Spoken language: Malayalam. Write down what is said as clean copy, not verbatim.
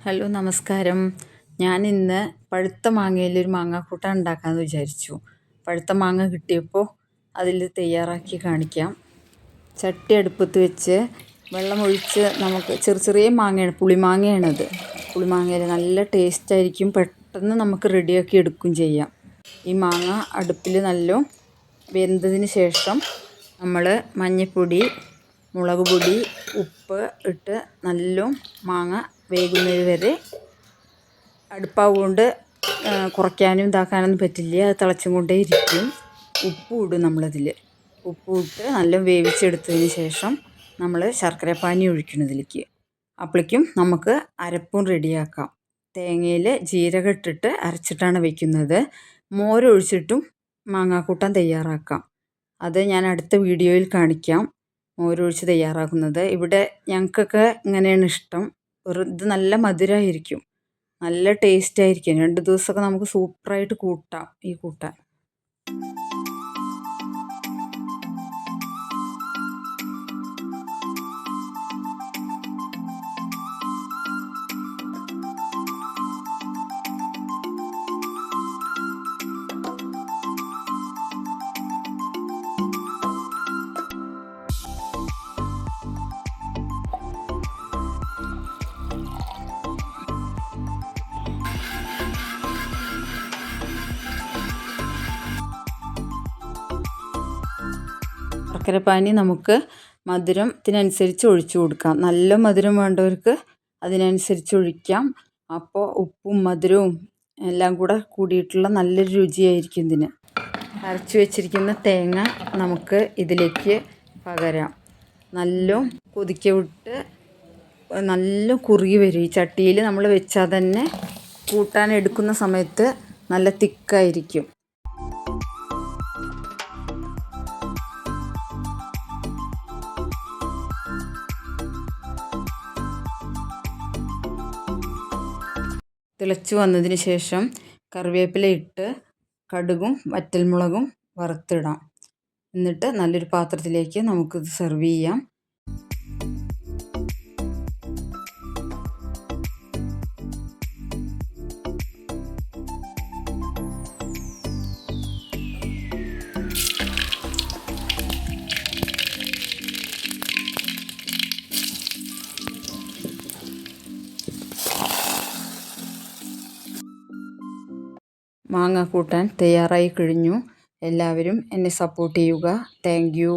ഹലോ നമസ്കാരം. ഞാനിന്ന് പഴുത്ത മാങ്ങയിലൊരു മാങ്ങാക്കൂട്ടാൻ ഉണ്ടാക്കാമെന്ന് വിചാരിച്ചു. പഴുത്ത മാങ്ങ കിട്ടിയപ്പോൾ അതിൽ തയ്യാറാക്കി കാണിക്കാം. ചട്ടി അടുപ്പത്ത് വെച്ച് വെള്ളമൊഴിച്ച് നമുക്ക് ചെറിയ മാങ്ങയാണ്, പുളിമാങ്ങയാണത്. പുളിമാങ്ങയിൽ നല്ല ടേസ്റ്റായിരിക്കും, പെട്ടെന്ന് നമുക്ക് റെഡിയാക്കി എടുക്കുകയും ചെയ്യാം. ഈ മാങ്ങ അടുപ്പിൽ നല്ല വെന്തതിന് ശേഷം നമ്മൾ മഞ്ഞൾപ്പൊടി, മുളക് പൊടി, ഉപ്പ് ഇട്ട് നല്ല മാങ്ങ വേകുന്നത് വരെ അടുപ്പാവുകൊണ്ട് കുറയ്ക്കാനും ഇതാക്കാനൊന്നും പറ്റില്ല. അത് തിളച്ചും കൊണ്ടേ ഇരിക്കും. ഉപ്പും ഇടും നമ്മളതിൽ. ഉപ്പും ഇട്ട് നല്ല വേവിച്ചെടുത്തതിന് ശേഷം നമ്മൾ ശർക്കരപ്പാനി ഒഴിക്കുന്നതിലേക്ക്. അപ്പോഴേക്കും നമുക്ക് അരപ്പും റെഡിയാക്കാം. തേങ്ങയിൽ ജീരകം ഇട്ടിട്ട് അരച്ചിട്ടാണ് വയ്ക്കുന്നത്. മോരൊഴിച്ചിട്ടും മാങ്ങാക്കൂട്ടാൻ തയ്യാറാക്കാം. അത് ഞാൻ അടുത്ത വീഡിയോയിൽ കാണിക്കാം, മോരൊഴിച്ച് തയ്യാറാക്കുന്നത്. ഇവിടെ ഞങ്ങൾക്കൊക്കെ ഇങ്ങനെയാണ് ഇഷ്ടം. ഇത് നല്ല മധുരമായിരിക്കും, നല്ല ടേസ്റ്റായിരിക്കും. 2 ദിവസമൊക്കെ നമുക്ക് സൂപ്പറായിട്ട് കൂട്ടാം ഈ കൂട്ടാൻ. ശർക്കരപ്പാനി നമുക്ക് മധുരത്തിനനുസരിച്ച് ഒഴിച്ചു കൊടുക്കാം. നല്ല മധുരം വേണ്ടവർക്ക് അതിനനുസരിച്ച് ഒഴിക്കാം. അപ്പോൾ ഉപ്പും മധുരവും എല്ലാം കൂടെ കൂടിയിട്ടുള്ള നല്ലൊരു രുചിയായിരിക്കും ഇതിന്. അരച്ചു വെച്ചിരിക്കുന്ന തേങ്ങ നമുക്ക് ഇതിലേക്ക് പകരാം. നല്ല കൊതിക്ക വിട്ട് നല്ല കുറുകി വരും. ഈ ചട്ടിയിൽ നമ്മൾ വെച്ചാൽ തന്നെ കൂട്ടാൻ എടുക്കുന്ന സമയത്ത് നല്ല തിക്കായിരിക്കും. തിളച്ച് വന്നതിന് ശേഷം കറിവേപ്പില ഇട്ട് കടുകും വറ്റൽമുളകും വറുത്തിടാം. എന്നിട്ട് നല്ലൊരു പാത്രത്തിലേക്ക് നമുക്കിത് സെർവ് ചെയ്യാം. മാങ്ങ കൂട്ടാൻ തയ്യാറായി കഴിഞ്ഞു. എല്ലാവരും എന്നെ സപ്പോർട്ട് ചെയ്യുക. Thank you.